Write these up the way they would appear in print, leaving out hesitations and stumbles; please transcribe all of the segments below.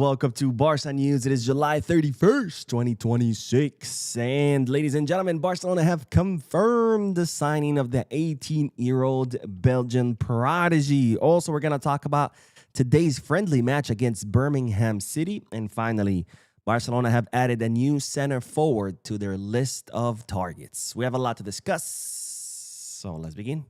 welcome to Barca News. It is July 31st, 2026. And ladies and gentlemen, Barcelona have confirmed the signing of the 18-year-old Belgian Prodigy. Also, we're going to talk about today's friendly match against Birmingham City. And finally, Barcelona have added a new center forward to their list of targets. We have a lot to discuss, so let's begin.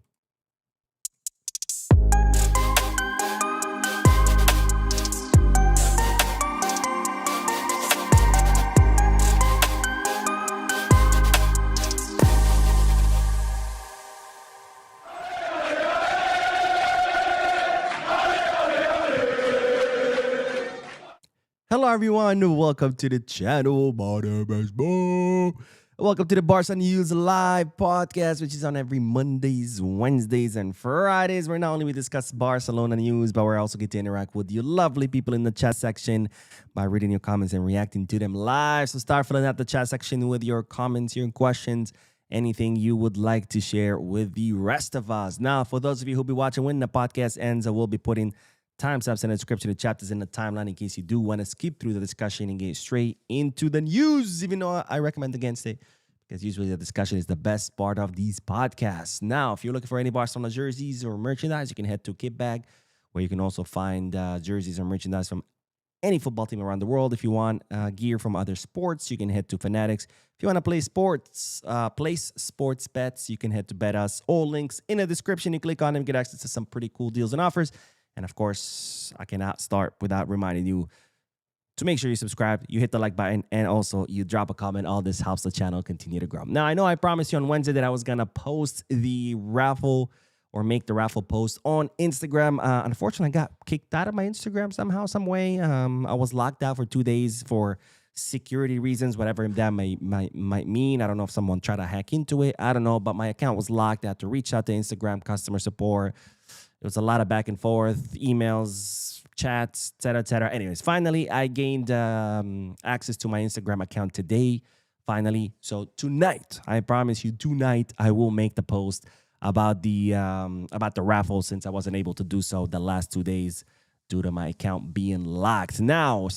Hello everyone, welcome to the channel. My name is Bo. Welcome to the Barca News Live podcast, which is on every Mondays, Wednesdays, and Fridays, where not only we discuss Barcelona news, but we also get to interact with you lovely people in the chat section by reading your comments and reacting to them live. So start filling out the chat section with your comments, your questions, anything you would like to share with the rest of us. Now, for those of you who'll be watching when the podcast ends, I will be putting timestamps and the description, the chapters in the timeline in case you do want to skip through the discussion and get straight into the news, even though I recommend against it because usually the discussion is the best part of these podcasts. Now, if you're looking for any Barcelona jerseys or merchandise, you can head to Kitbag, where you can also find jerseys or merchandise from any football team around the world. If you want gear from other sports, you can head to Fanatics. If you want to play sports, place sports bets, you can head to Bet Us. All links in the description. You click on them, get access to some pretty cool deals and offers. And of course, I cannot start without reminding you to make sure you subscribe, you hit the like button, and also you drop a comment. All this helps the channel continue to grow. Now, I know I promised you on Wednesday that I was going to post the raffle or make the raffle post on Instagram. Unfortunately, I got kicked out of my Instagram somehow, some way. I was locked out for 2 days for security reasons, whatever that might mean. I don't know if someone tried to hack into it. I don't know, but my account was locked. I had to reach out to Instagram customer support. It was a lot of back and forth, emails, chats, etc., etc. Anyways, finally, I gained access to my Instagram account today, finally. So tonight, I promise you, tonight, I will make the post about the raffle since I wasn't able to do so the last 2 days due to my account being locked. Now, I was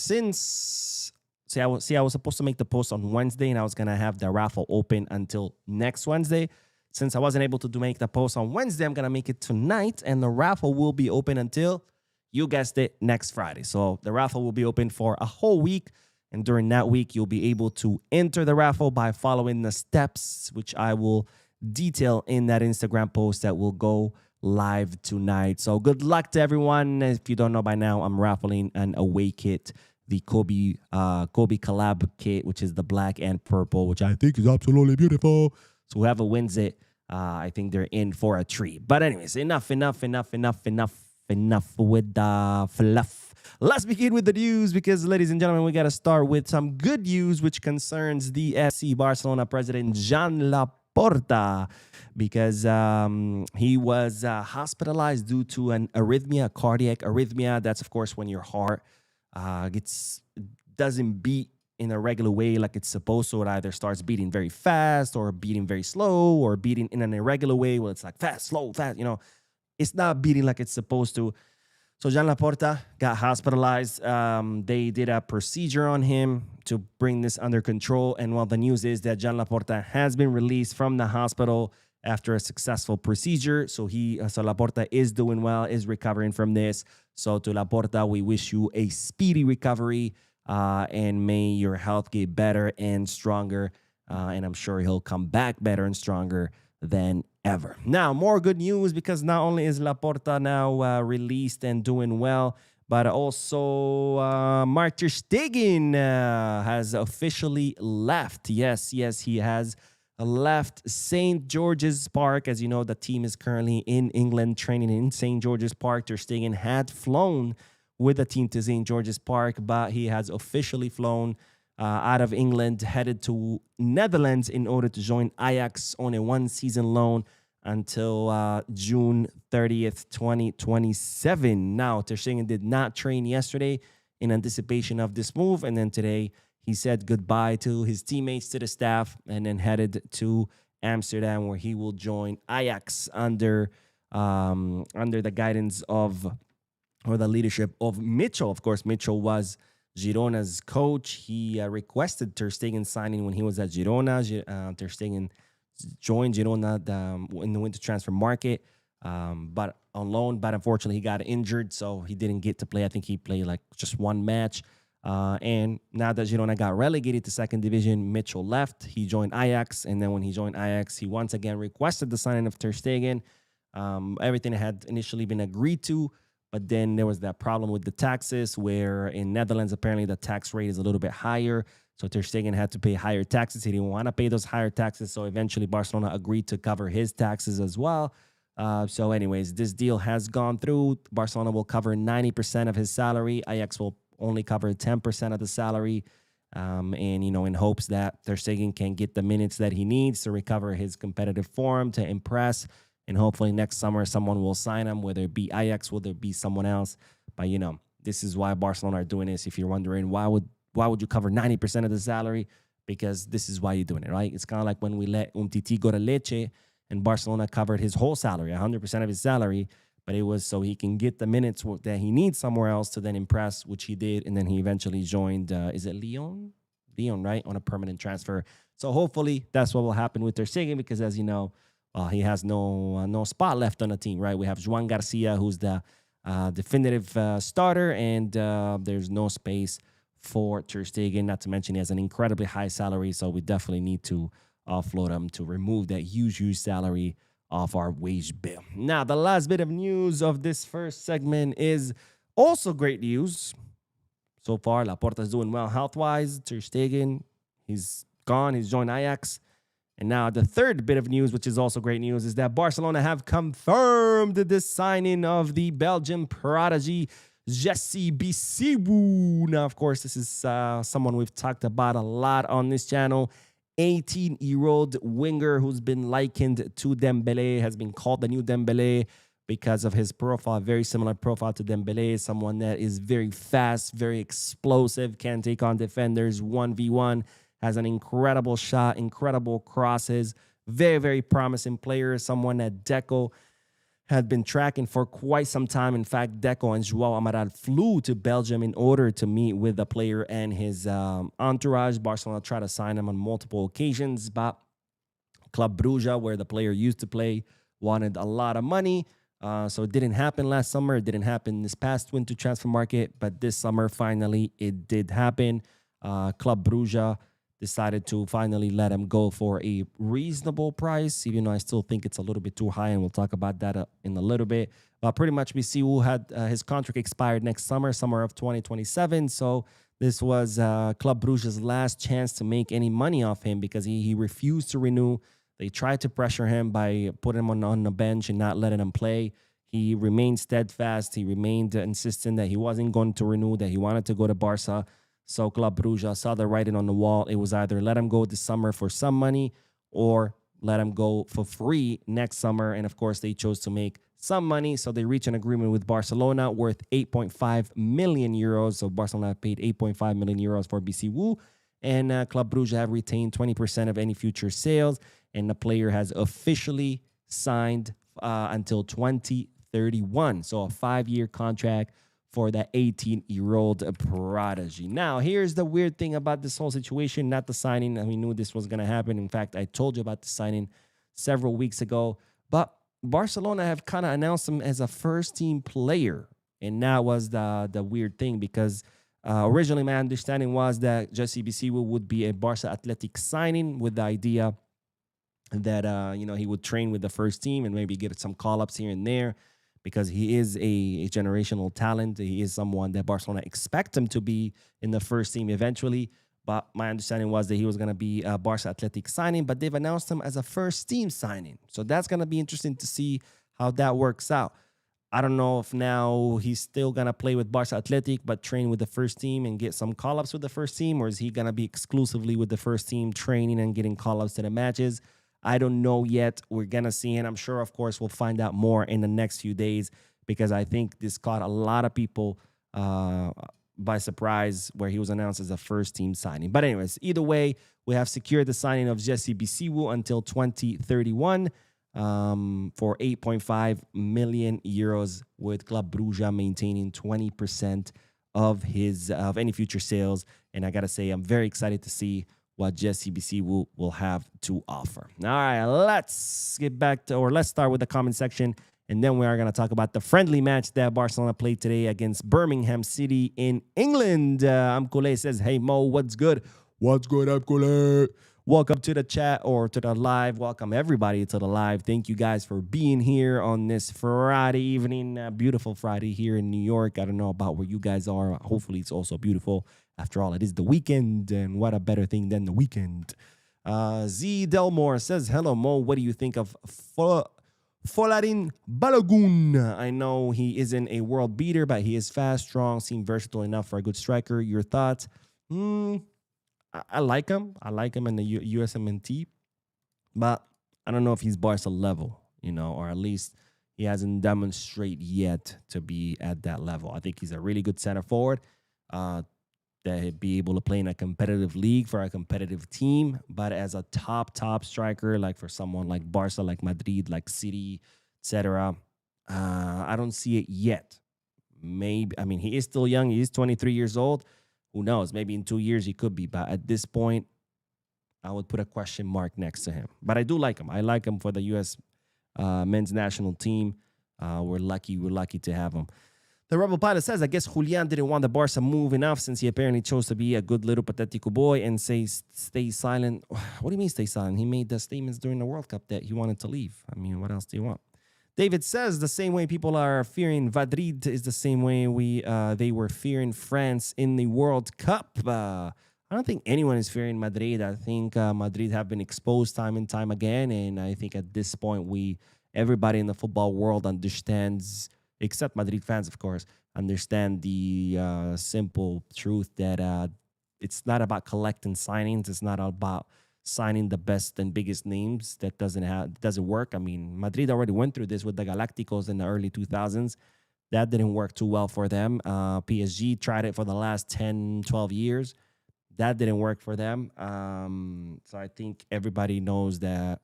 supposed to make the post on Wednesday, and I was going to have the raffle open until next Wednesday. Since I wasn't able to make the post on Wednesday, I'm going to make it tonight, and the raffle will be open until, you guessed it, next Friday. So the raffle will be open for a whole week, and during that week, you'll be able to enter the raffle by following the steps, which I will detail in that Instagram post that will go live tonight. So good luck to everyone. If you don't know by now, I'm raffling an away kit, the Kobe collab kit, which is the black and purple, which I think is absolutely beautiful. So whoever wins it, I think they're in for a treat. But anyways, enough with the fluff. Let's begin with the news because, ladies and gentlemen, we got to start with some good news, which concerns the FC Barcelona president, Joan Laporta, because he was hospitalized due to an arrhythmia, cardiac arrhythmia. That's, of course, when your heart doesn't beat in a regular way like it's supposed to. It either starts beating very fast or beating very slow or beating in an irregular way where it's like fast, slow, fast. It's not beating like it's supposed to. So Joan Laporta got hospitalized. They did a procedure on him to bring this under control. And the news is that Joan Laporta has been released from the hospital after a successful procedure. So Laporta is doing well, is recovering from this. So to Laporta, we wish you a speedy recovery. And may your health get better and stronger. And I'm sure he'll come back better and stronger than ever. Now, more good news because not only is Laporta now released and doing well, but also Mark ter Stegen has officially left. Yes, he has left St. George's Park. As you know, the team is currently in England training in St. George's Park. Ter Stegen had flown with the team to St. George's Park, but he has officially flown out of England, headed to Netherlands in order to join Ajax on a one-season loan until June 30th, 2027. Now, ter Stegen did not train yesterday in anticipation of this move, and then today he said goodbye to his teammates, to the staff, and then headed to Amsterdam, where he will join Ajax under the guidance of, or the leadership of Mitchell. Of course, Mitchell was Girona's coach. He requested Ter Stegen signing when he was at Girona. Ter Stegen joined Girona in the winter transfer market, but on loan. But unfortunately, he got injured, so he didn't get to play. I think he played like just one match. And now that Girona got relegated to second division, Mitchell left. He joined Ajax, and then when he joined Ajax, he once again requested the signing of Ter Stegen. Everything had initially been agreed to, but then there was that problem with the taxes, where in Netherlands apparently the tax rate is a little bit higher. So Ter Stegen had to pay higher taxes. He didn't want to pay those higher taxes, so eventually Barcelona agreed to cover his taxes as well. So anyways, this deal has gone through. Barcelona will cover 90% of his salary. Ajax will only cover 10% of the salary. And, in hopes that Ter Stegen can get the minutes that he needs to recover his competitive form, to impress. And hopefully next summer, someone will sign him, whether it be Ajax, whether it be someone else. But, this is why Barcelona are doing this. If you're wondering, why would you cover 90% of the salary? Because this is why you're doing it, right? It's kind of like when we let Umtiti go to Lecce, and Barcelona covered his whole salary, 100% of his salary, but it was so he can get the minutes that he needs somewhere else to then impress, which he did, and then he eventually joined, is it Lyon? Lyon, right? On a permanent transfer. So hopefully that's what will happen with Ter Stegen, because as you know, he has no spot left on the team, right? We have Juan Garcia, who's the definitive starter, and there's no space for Ter Stegen, not to mention he has an incredibly high salary, so we definitely need to offload him to remove that huge salary off our wage bill. Now, the last bit of news of this first segment is also great news. So far, Laporta is doing well health-wise. Ter Stegen, he's gone. He's joined Ajax. And now the third bit of news, which is also great news, is that Barcelona have confirmed the signing of the Belgian prodigy, Jesse Bisiwu. Now, of course, this is someone we've talked about a lot on this channel. 18-year-old winger who's been likened to Dembele, has been called the new Dembele because of his profile, very similar profile to Dembele, someone that is very fast, very explosive, can take on defenders 1v1, has an incredible shot, incredible crosses, very promising player, someone that Deco had been tracking for quite some time. In fact, Deco and Joao Amaral flew to Belgium in order to meet with the player and his entourage. Barcelona tried to sign him on multiple occasions, but Club Brugge, where the player used to play, wanted a lot of money. So it didn't happen last summer. It didn't happen this past winter transfer market, but this summer, finally, it did happen. Club Brugge decided to finally let him go for a reasonable price, even though I still think it's a little bit too high, and we'll talk about that in a little bit. But pretty much Bisiwu had his contract expired next summer of 2027, so this was Club Brugge's last chance to make any money off him, because he refused to renew. They tried to pressure him by putting him on the bench and not letting him play. He remained steadfast. He remained insistent that he wasn't going to renew, that he wanted to go to Barca. So Club Brugge saw the writing on the wall. It was either let him go this summer for some money or let him go for free next summer. And of course, they chose to make some money. So they reached an agreement with Barcelona worth 8.5 million euros. So Barcelona paid 8.5 million euros for Bisiwu. And Club Brugge have retained 20% of any future sales. And the player has officially signed until 2031. So a 5-year contract for that 18-year-old prodigy. Now, here's the weird thing about this whole situation, not the signing. We knew this was going to happen. In fact, I told you about the signing several weeks ago. But Barcelona have kind of announced him as a first-team player. And that was the weird thing, because originally my understanding was that Jesse Bisiwu would be a Barca Athletic signing, with the idea that he would train with the first team and maybe get some call-ups here and there, because he is a generational talent. He is someone that Barcelona expect him to be in the first team eventually. But my understanding was that he was going to be a Barca Athletic signing, but they've announced him as a first team signing. So that's going to be interesting to see how that works out. I don't know if now he's still going to play with Barca Athletic but train with the first team and get some call-ups with the first team, or is he going to be exclusively with the first team training and getting call-ups to the matches? I don't know yet. We're going to see, and I'm sure, of course, we'll find out more in the next few days, because I think this caught a lot of people by surprise, where he was announced as a first-team signing. But anyways, either way, we have secured the signing of Jesse Bisiwu until 2031 for 8.5 million euros, with Club Brugge maintaining 20% of any future sales. And I gotta say, I'm very excited to see what Jesse Bisiwu will have to offer. All right, let's get back to, or let's start with the comment section, and then we are going to talk about the friendly match that Barcelona played today against Birmingham City in England. Amkule says, hey, Mo, what's good? What's good, Amkule? Welcome to the chat or to the live. Welcome, everybody, to the live. Thank you guys for being here on this Friday evening. Beautiful Friday here in New York. I don't know about where you guys are. Hopefully, it's also beautiful. After all, it is the weekend, and what a better thing than the weekend. Z Delmore says, hello, Mo. What do you think of Folarin Balogun? I know he isn't a world beater, but he is fast, strong, seems versatile enough for a good striker. Your thoughts? I like him. I like him in the USMNT, but I don't know if he's Barca level, or at least he hasn't demonstrated yet to be at that level. I think he's a really good center forward. That he'd be able to play in a competitive league for a competitive team, but as a top striker, like for someone like Barca, like Madrid, like City, etc., I don't see it yet. Maybe, I mean, he is still young. He is 23 years old. Who knows? Maybe in 2 years he could be, but at this point, I would put a question mark next to him. But I do like him. I like him for the U.S. Men's national team. We're lucky to have him. The Rebel Pilot says, I guess Julian didn't want the Barca move enough since he apparently chose to be a good little patetico boy and stay silent. What do you mean stay silent? He made the statements during the World Cup that he wanted to leave. I mean, what else do you want? David says, the same way people are fearing Madrid is the same way they were fearing France in the World Cup. I don't think anyone is fearing Madrid. I think Madrid have been exposed time and time again, and I think at this point everybody in the football world understands, except Madrid fans, of course, understand the simple truth that it's not about collecting signings. It's not about signing the best and biggest names. That doesn't work. I mean, Madrid already went through this with the Galacticos in the early 2000s. That didn't work too well for them. PSG tried it for the last 10, 12 years. That didn't work for them. So I think everybody knows that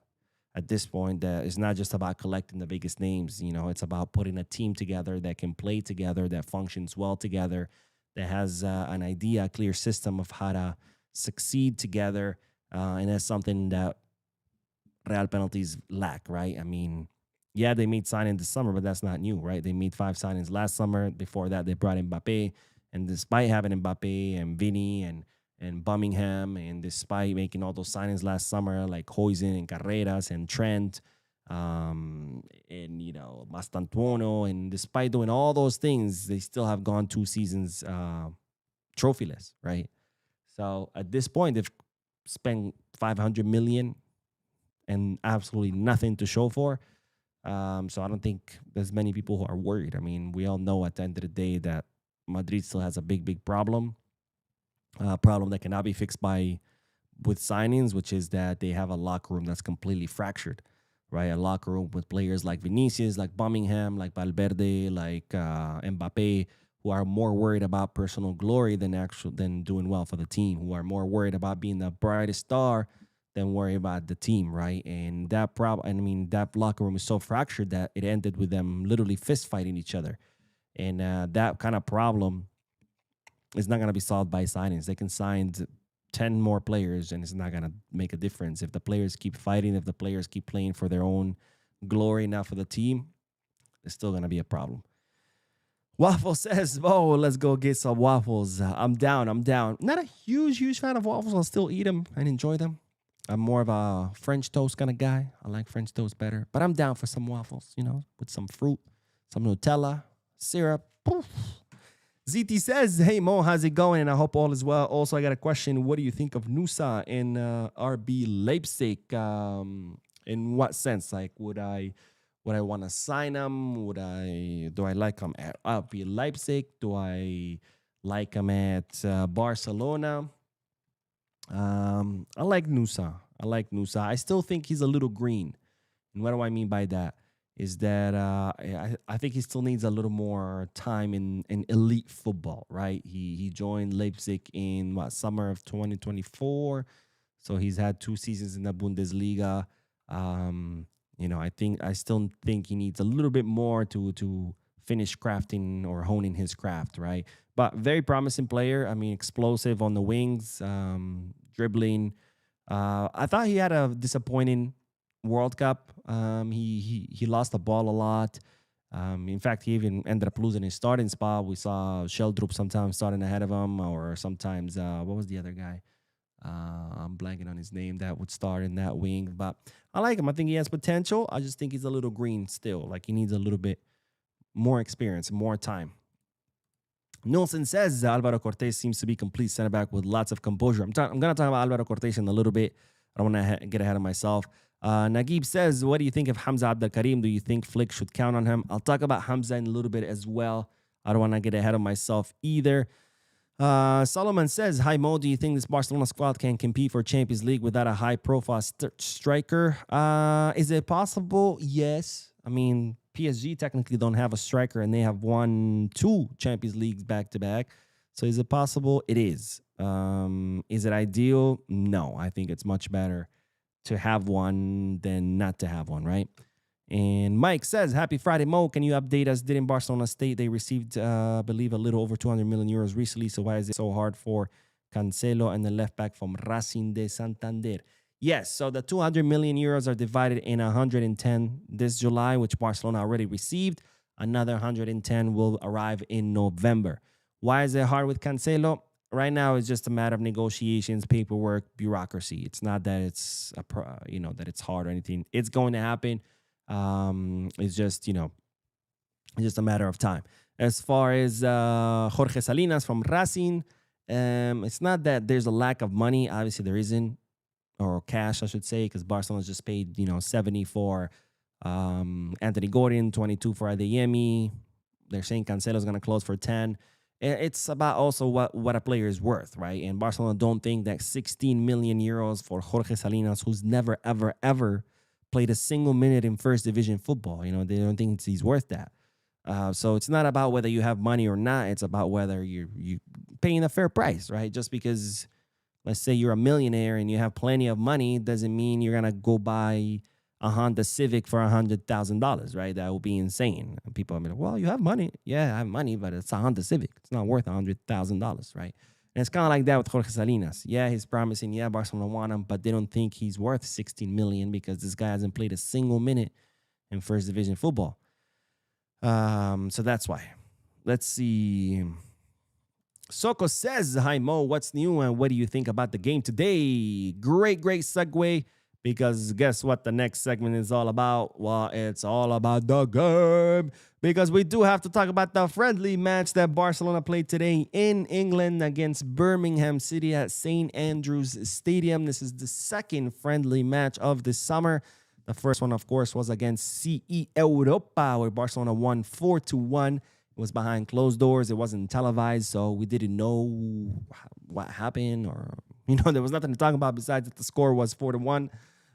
at this point, that it's not just about collecting the biggest names. It's about putting a team together that can play together, that functions well together, that has an idea, a clear system of how to succeed together. And that's something that Real Penalties lack, right? I mean, yeah, they made signings this summer, but that's not new, right? They made 5 signings last summer. Before that, they brought Mbappe. And despite having Mbappe and Vini and Birmingham, and despite making all those signings last summer, like Hoysen and Carreras and Trent, and Mastantuono, and despite doing all those things, they still have gone 2 seasons trophyless, right? So at this point, they've spent 500 million and absolutely nothing to show for. So I don't think there's many people who are worried. I mean, we all know at the end of the day that Madrid still has a big problem. Problem that cannot be fixed with signings, which is that they have a locker room that's completely fractured, right? A locker room with players like Vinicius, like Birmingham, like Valverde, like Mbappe, who are more worried about personal glory than doing well for the team, who are more worried about being the brightest star than worry about the team, right? And that locker room is so fractured that it ended with them literally fist fighting each other. And that kind of problem is not going to be solved by signings. They can sign 10 more players, and it's not going to make a difference. If the players keep fighting, if the players keep playing for their own glory, not for the team, it's still going to be a problem. Waffle says, oh, let's go get some waffles. I'm down. Not a huge fan of waffles. I'll still eat them and enjoy them. I'm more of a French toast kind of guy. I like French toast better. But I'm down for some waffles, with some fruit, some Nutella, syrup. Poof. ZT says, hey, Mo, how's it going? And I hope all is well. Also, I got a question. What do you think of Nusa in RB Leipzig? In what sense? Like, would I want to sign him? Do I like him at RB Leipzig? Do I like him at Barcelona? I like Nusa. I still think he's a little green. And what do I mean by that? Is that I think he still needs a little more time in elite football, right? He joined Leipzig in summer of 2024, so he's had 2 seasons in the Bundesliga. I still think he needs a little bit more to finish crafting or honing his craft, right? But very promising player. I mean, explosive on the wings, dribbling. I thought he had a disappointing World Cup. He lost the ball a lot. In fact, he even ended up losing his starting spot. We saw Sheldrup sometimes starting ahead of him, or sometimes what was the other guy? I'm blanking on his name that would start in that wing. But I like him. I think he has potential. I just think he's a little green still. Like he needs a little bit more experience, more time. Nielsen says Alvaro Cortés seems to be complete center back with lots of composure. I'm going to talk about Alvaro Cortés in a little bit. I don't want to get ahead of myself. Nagib says, what do you think of Hamza Abdel Karim? Do you think Flick should count on him? I'll talk about Hamza in a little bit as well. I don't want to get ahead of myself either. Solomon says, hi Mo, do you think this Barcelona squad can compete for Champions League without a high-profile striker? Is it possible? Yes. I mean, PSG technically don't have a striker, and they have won 2 Champions Leagues back-to-back. So is it possible? It is. Is it ideal? No. I think it's much better to have one than not to have one, right? And Mike says, happy Friday, Mo. Can you update us? Didn't Barcelona state they received, I believe, a little over 200 million euros recently? So why is it so hard for Cancelo and the left back from Racing de Santander? Yes, so the 200 million euros are divided in 110 this July, which Barcelona already received. Another 110 will arrive in November. Why is it hard with Cancelo? Right now, it's just a matter of negotiations, paperwork, bureaucracy. It's not that it's that it's hard or anything. It's going to happen. It's just it's just a matter of time. As far as Jorge Salinas from Racing, it's not that there's a lack of money. Obviously, there isn't, or cash, I should say, because Barcelona just paid 70 for Anthony Gordon, 22 for Adeyemi. They're saying Cancelo's going to close for 10. It's about also what a player is worth, right? And Barcelona don't think that 16 million euros for Jorge Salinas, who's never, ever, ever played a single minute in first division football. They don't think he's worth that. So it's not about whether you have money or not. It's about whether you're paying a fair price, right? Just because, let's say you're a millionaire and you have plenty of money, doesn't mean you're going to go buy a Honda Civic for $100,000, right? That would be insane. And people are like, well, you have money. Yeah, I have money, but it's a Honda Civic. It's not worth $100,000, right? And it's kind of like that with Jorge Salinas. Yeah, he's promising. Yeah, Barcelona want him, but they don't think he's worth 16 million because this guy hasn't played a single minute in first division football. So that's why. Let's see. Soko says, hi Mo, what's new and what do you think about the game today? Great segue, because guess what the next segment is all about? Well, it's all about the game, because we do have to talk about the friendly match that Barcelona played today in England against Birmingham City at St. Andrew's Stadium. This is the second friendly match of the summer. The first one, of course, was against CE Europa, where Barcelona won 4-1. It was behind closed doors. It wasn't televised, so we didn't know what happened, or there was nothing to talk about besides that the score was 4-1.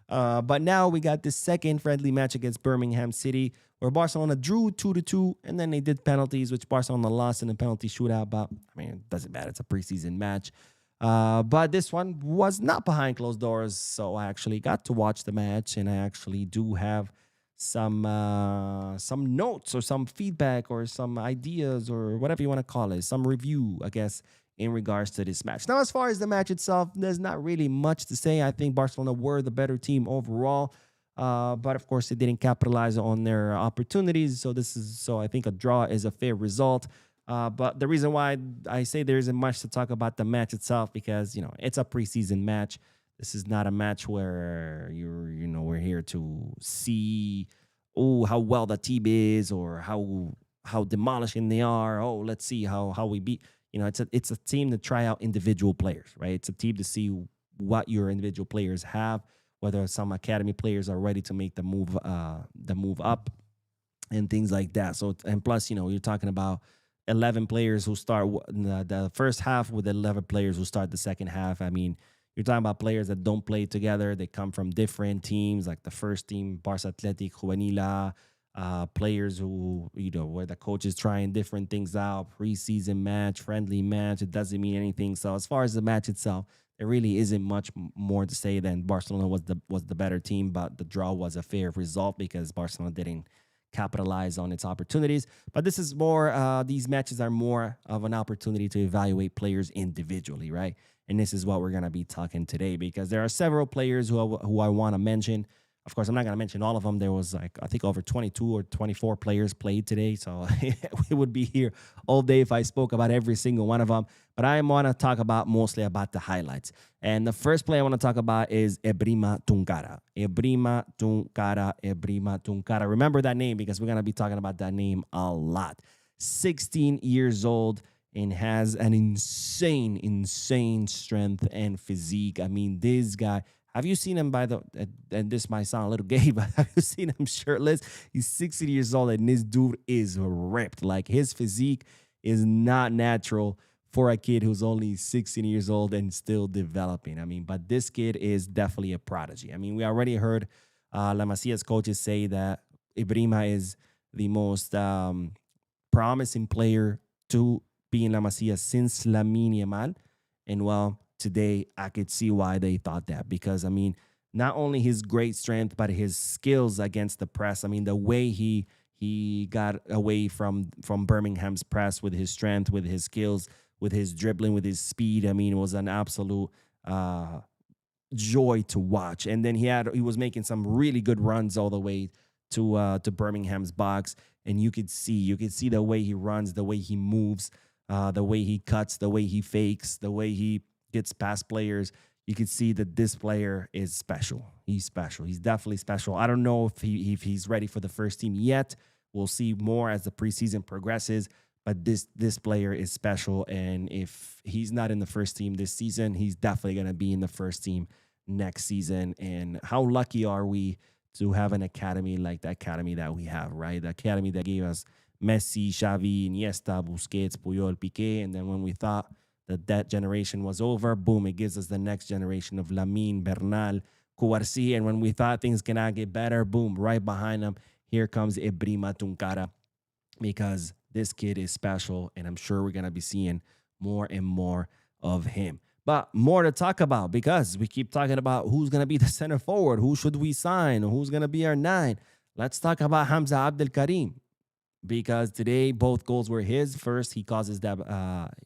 But now we got this second friendly match against Birmingham City, where Barcelona drew 2-2, and then they did penalties, which Barcelona lost in a penalty shootout. But it doesn't matter; it's a preseason match. But this one was not behind closed doors, so I actually got to watch the match, and I actually do have some notes or some feedback or some ideas or whatever you want to call it, some review, I guess, in regards to this match. Now, as far as the match itself, there's not really much to say. I think Barcelona were the better team overall, but of course, they didn't capitalize on their opportunities. So I think a draw is a fair result. But the reason why I say there isn't much to talk about the match itself, because it's a preseason match. This is not a match where we're here to see how well the team is or how demolishing they are. Oh, let's see how we beat. It's a team to try out individual players, right? It's a team to see what your individual players have, whether some academy players are ready to make the move up, and things like that. So, and plus, you're talking about 11 players who start the first half with 11 players who start the second half. I mean, you're talking about players that don't play together. They come from different teams, like the first team, Barça Athletic, Juvenila, players who, where the coach is trying different things out, preseason match, friendly match. It doesn't mean anything. So as far as the match itself, there really isn't much more to say than Barcelona was the better team, but the draw was a fair result because Barcelona didn't capitalize on its opportunities. But this is more, these matches are more of an opportunity to evaluate players individually, right? And this is what we're going to be talking today because there are several players who I want to mention. Of course, I'm not going to mention all of them. There was like, I think over 22 or 24 players played today. So we would be here all day if I spoke about every single one of them. But I want to talk about mostly about the highlights. And the first player I want to talk about is Ebrima Tunkara. Ebrima Tunkara, Ebrima Tunkara. Remember that name because we're going to be talking about that name a lot. 16 years old and has an insane strength and physique. I mean, this guy... Have you seen him and this might sound a little gay, but have you seen him shirtless? He's 60 years old and this dude is ripped. Like his physique is not natural for a kid who's only 16 years old and still developing. I mean, but this kid is definitely a prodigy. I mean, we already heard La Masia's coaches say that Ibrima is the most promising player to be in La Masia since Lamine Yamal. And well, today, I could see why they thought that because, I mean, not only his great strength, but his skills against the press. I mean, the way he got away from Birmingham's press with his strength, with his skills, with his dribbling, with his speed. I mean, it was an absolute joy to watch. And then he was making some really good runs all the way to Birmingham's box, and you could see the way he runs, the way he moves, the way he cuts, the way he fakes, the way he gets past players. You can see that this player is special. He's special. He's definitely special. I don't know if he's ready for the first team yet. We'll see more as the preseason progresses. But this player is special, and if he's not in the first team this season, he's definitely going to be in the first team next season. And how lucky are we to have an academy like the academy that we have, right? The academy that gave us Messi, Xavi, Iniesta, Busquets, Puyol, Piqué, and then when we thought that generation was over, boom, it gives us the next generation of Lamine, Bernal, Kouarsi. And when we thought things cannot get better, boom, right behind them, here comes Ebrima Tunkara, because this kid is special, and I'm sure we're going to be seeing more and more of him. But more to talk about because we keep talking about who's going to be the center forward, who should we sign, who's going to be our 9. Let's talk about Hamza Abdel Karim. Because today both goals were his. First, he causes that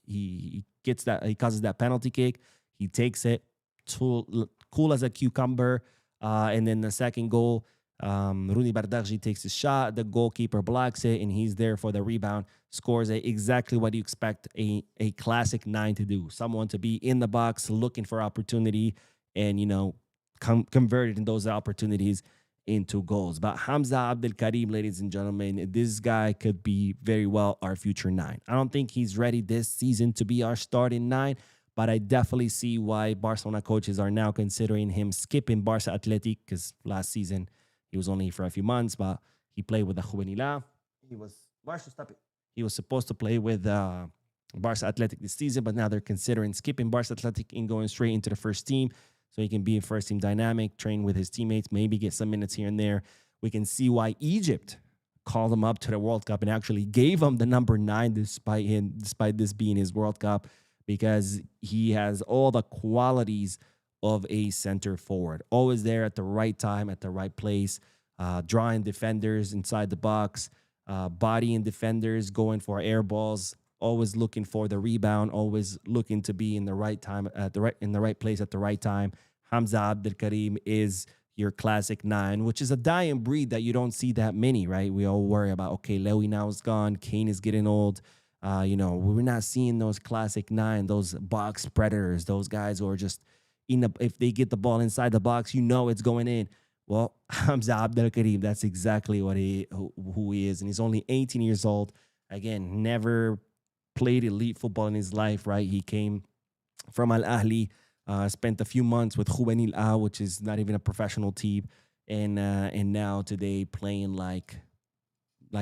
he causes that penalty kick. He takes it, cool as a cucumber. And then the second goal, Rooney Bardarji takes a shot. The goalkeeper blocks it, and he's there for the rebound. Scores it. Exactly what you expect a classic 9 to do. Someone to be in the box, looking for opportunity, and converting those opportunities into goals. But Hamza Abdel Karim, ladies and gentlemen, this guy could be very well our future 9. I don't think he's ready this season to be our starting 9, but I definitely see why Barcelona coaches are now considering him skipping Barca Athletic, because last season he was only for a few months, but he played with the Juvenil A. He was supposed to play with Barca Athletic this season, but now they're considering skipping Barca Athletic and going straight into the first team. So he can be in first team dynamic, train with his teammates, maybe get some minutes here and there. We can see why Egypt called him up to the World Cup and actually gave him the number 9 despite this being his World Cup, because he has all the qualities of a center forward. Always there at the right time, at the right place, drawing defenders inside the box, bodying defenders, going for air balls, always looking for the rebound, always looking to be in the right time, in the right place at the right time. Hamza Abdel Karim is your classic 9, which is a dying breed that you don't see that many, right? We all worry about, okay, Lewy now is gone, Kane is getting old. We're not seeing those classic 9, those box predators, those guys who are just if they get the ball inside the box, it's going in. Well, Hamza Abdel Karim, that's exactly who he is, and he's only 18 years old. Again, never played elite football in his life, right? He came from Al Ahly, spent a few months with Juvenil A, which is not even a professional team, and now today playing like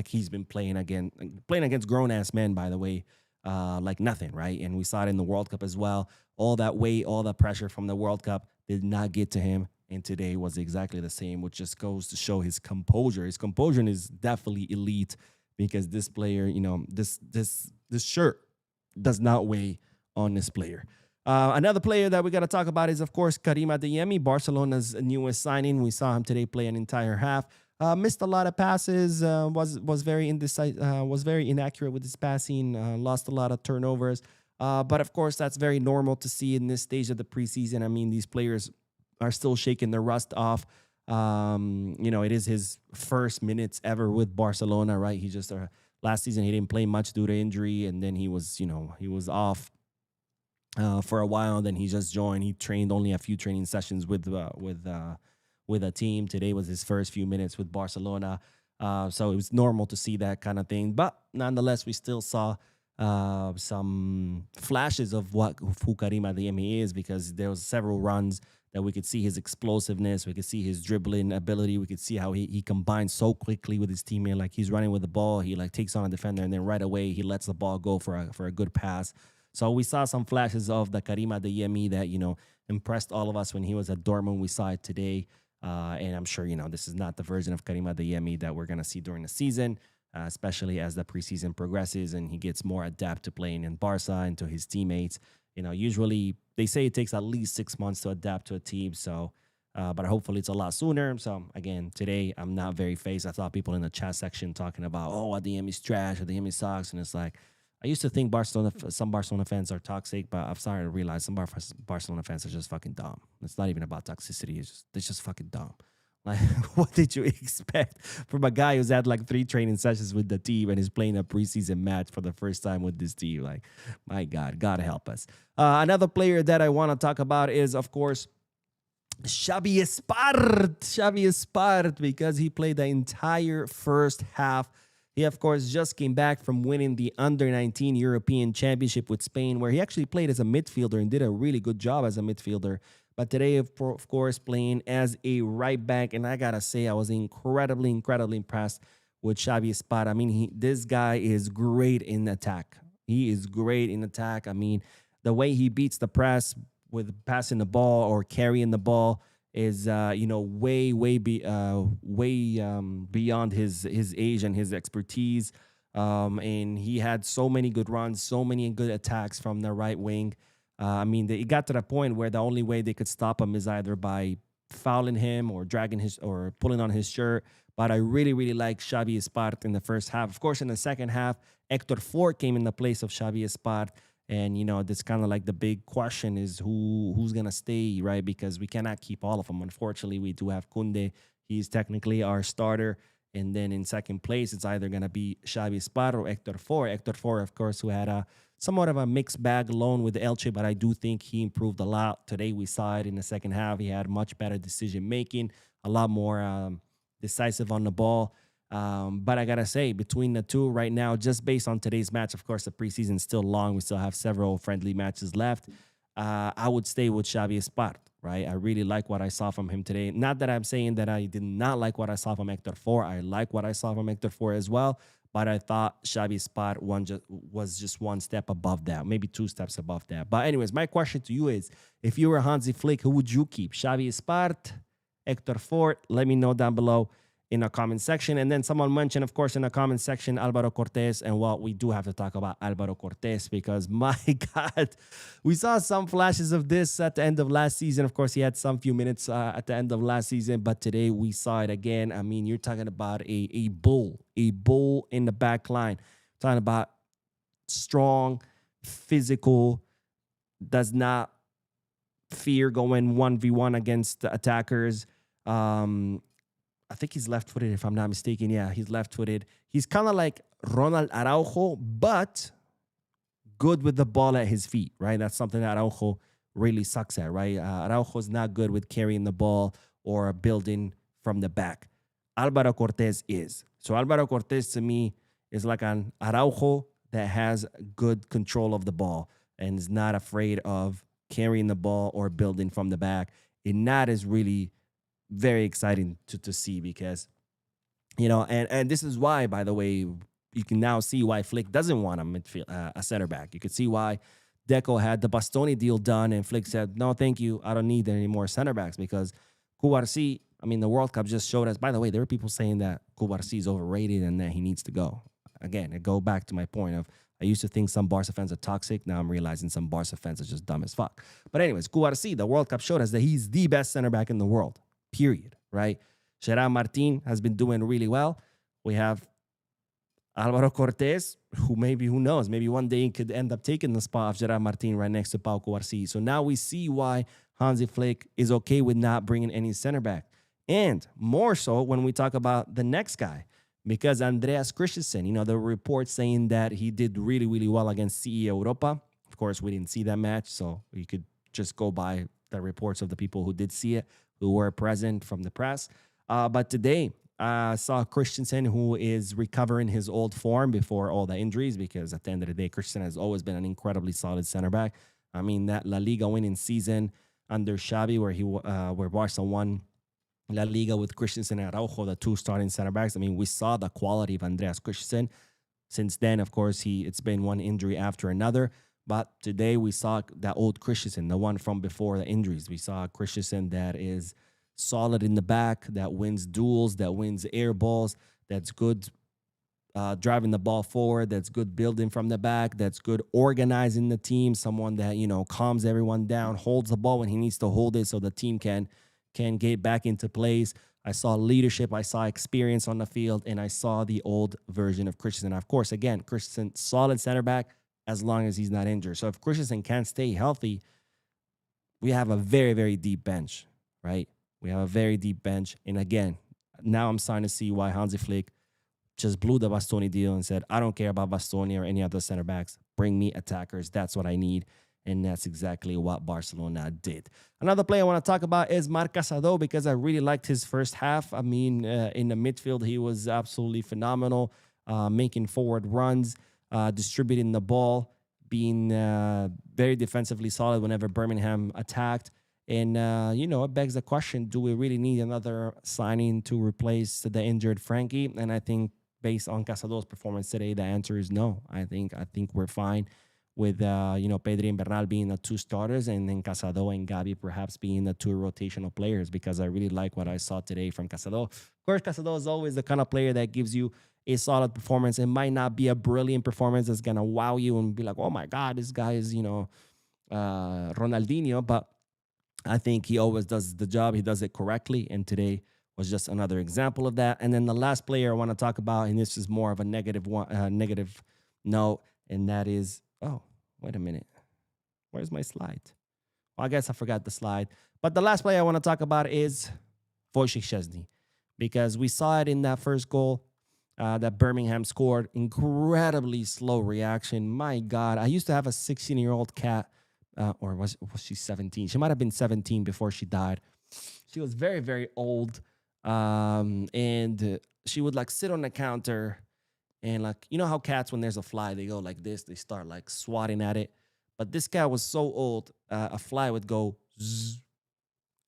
he's been playing against grown-ass men, by the way, like nothing, right? And we saw it in the World Cup as well. All that weight, all that pressure from the World Cup did not get to him, and today was exactly the same, which just goes to show his composure. His composure is definitely elite, because this player, this shirt does not weigh on this player. Another player that we got to talk about is, of course, Karim Adeyemi, Barcelona's newest signing. We saw him today play an entire half. Missed a lot of passes. Was very was very inaccurate with his passing. Lost a lot of turnovers. But of course, that's very normal to see in this stage of the preseason. I mean, these players are still shaking their rust off. It is his first minutes ever with Barcelona, right? He just last season he didn't play much due to injury, and then he was off for a while. Then he just joined. He trained only a few training sessions with a team. Today was his first few minutes with Barcelona. So it was normal to see that kind of thing. But nonetheless, we still saw some flashes of who Karim Adeyemi is, because there was several runs that we could see his explosiveness. We could see his dribbling ability. We could see how he combines so quickly with his teammate. Like, he's running with the ball. He like takes on a defender, and then right away he lets the ball go for a good pass. So we saw some flashes of the Karim Adeyemi that, impressed all of us when he was at Dortmund. We saw it today. And I'm sure, this is not the version of Karim Adeyemi that we're going to see during the season, especially as the preseason progresses and he gets more adept to playing in Barca and to his teammates. Usually they say it takes at least 6 months to adapt to a team. So, but hopefully it's a lot sooner. So again, today I'm not very phased. I saw people in the chat section talking about, Adeyemi's trash, Adeyemi sucks. And it's like, I used to think some Barcelona fans are toxic, but I've started to realize some Barcelona fans are just fucking dumb. It's not even about toxicity. They're just fucking dumb. Like, what did you expect from a guy who's had like 3 training sessions with the team and is playing a preseason match for the first time with this team? Like, my God, God help us. Another player that I want to talk about is, of course, Xavi Espart, because he played the entire first half. He, of course, just came back from winning the Under-19 European Championship with Spain, where he actually played as a midfielder and did a really good job as a midfielder. But today, of course, playing as a right back. And I got to say, I was incredibly impressed with Xavi Espart. I mean, this guy is great in attack. He is great in attack. I mean, the way he beats the press with passing the ball or carrying the ball is way beyond his age and his expertise. And he had so many good runs, so many good attacks from the right wing. I mean, it got to the point where the only way they could stop him is either by fouling him or or pulling on his shirt. But I really like Xavi Espart in the first half. Of course, in the second half, Hector Fort came in the place of Xavi Espart. And, that's kind of like the big question is who's going to stay, right? Because we cannot keep all of them. Unfortunately, we do have Koundé. He's technically our starter. And then in second place, it's either going to be Xavi Espart or Hector Fort. Hector Fort, of course, who had somewhat of a mixed bag loan with Elche, but I do think he improved a lot. Today we saw it in the second half. He had much better decision-making, a lot more decisive on the ball. But I got to say, between the two right now, just based on today's match, of course, the preseason is still long. We still have several friendly matches left. I would stay with Xavi Espart, right? I really like what I saw from him today. Not that I'm saying that I did not like what I saw from Hector Fort. I like what I saw from Hector Fort as well. But I thought Xavi Espart was just one step above that, maybe 2 steps above that. But anyways, my question to you is, if you were Hansi Flick, who would you keep? Xavi Espart, Hector Fort? Let me know down below in the comment section. And then someone mentioned, of course, in the comment section, Alvaro Cortés. And well, we do have to talk about Alvaro Cortés because, my God, we saw some flashes of this at the end of last season. Of course, he had some few minutes at the end of last season, but today we saw it again. I mean, you're talking about a bull in the back line. Talking about strong, physical, does not fear going 1v1 against the attackers. I think he's left-footed, if I'm not mistaken. Yeah, he's left-footed. He's kind of like Ronald Araujo, but good with the ball at his feet, right? That's something that Araujo really sucks at, right? Araujo's not good with carrying the ball or building from the back. Alvaro Cortés is. So Alvaro Cortés, to me, is like an Araujo that has good control of the ball and is not afraid of carrying the ball or building from the back. And that is really very exciting to see because, and this is why, by the way, you can now see why Flick doesn't want a center back. You could see why Deco had the Bastoni deal done and Flick said, no, thank you. I don't need any more center backs because Cubarsí, I mean, the World Cup just showed us, by the way, there were people saying that Cubarsí is overrated and that he needs to go. Again, I go back to my point of, I used to think some Barca fans are toxic. Now I'm realizing some Barca fans are just dumb as fuck. But anyways, Cubarsí, the World Cup showed us that he's the best center back in the world. Period, right? Gerard Martin has been doing really well. We have Alvaro Cortez, who knows, maybe one day he could end up taking the spot of Gerard Martin right next to Pau Cubarsí. So now we see why Hansi Flick is okay with not bringing any center back. And more so when we talk about the next guy, because Andreas Christensen, the report saying that he did really, really well against CE Europa. Of course, we didn't see that match, so you could just go by the reports of the people who did see it, who were present from the press. But today, I saw Christensen, who is recovering his old form before all the injuries, because at the end of the day, Christensen has always been an incredibly solid center back. I mean, that La Liga winning season under Xavi, where Barca won La Liga with Christensen and Araujo, the two starting center backs. I mean, we saw the quality of Andreas Christensen. Since then, of course, it's been one injury after another. But today we saw that old Christensen, the one from before the injuries. We saw Christensen that is solid in the back, that wins duels, that wins air balls, that's good driving the ball forward, that's good building from the back, that's good organizing the team, someone that, calms everyone down, holds the ball when he needs to hold it so the team can get back into place. I saw leadership, I saw experience on the field, and I saw the old version of Christensen. Of course, again, Christensen, solid center back as long as he's not injured. So if Christensen can't stay healthy, we have a very, very deep bench, right? We have a very deep bench. And again, now I'm starting to see why Hansi Flick just blew the Bastoni deal and said, I don't care about Bastoni or any other center backs. Bring me attackers. That's what I need. And that's exactly what Barcelona did. Another player I want to talk about is Marc Casado, because I really liked his first half. I mean, in the midfield, he was absolutely phenomenal, making forward runs, distributing the ball, being very defensively solid whenever Birmingham attacked. And, it begs the question, do we really need another signing to replace the injured Frankie? And I think based on Casado's performance today, the answer is no. I think we're fine with, Pedri and Bernal being the two starters, and then Casado and Gavi perhaps being the two rotational players, because I really like what I saw today from Casado. Of course, Casado is always the kind of player that gives you a solid performance. It might not be a brilliant performance that's going to wow you and be like, oh, my God, this guy is, Ronaldinho. But I think he always does the job. He does it correctly. And today was just another example of that. And then the last player I want to talk about, and this is more of a negative note, and that is, oh, wait a minute. Where's my slide? Well, I guess I forgot the slide. But the last player I want to talk about is Wojciech Szczesny, because we saw it in that first goal that Birmingham scored. Incredibly slow reaction. My God, I used to have a 16-year-old cat. Or was she 17? She might have been 17 before she died. She was very, very old. And she would sit on the counter and how cats, when there's a fly, they go like this, they start swatting at it. But this cat was so old, a fly would go zzz,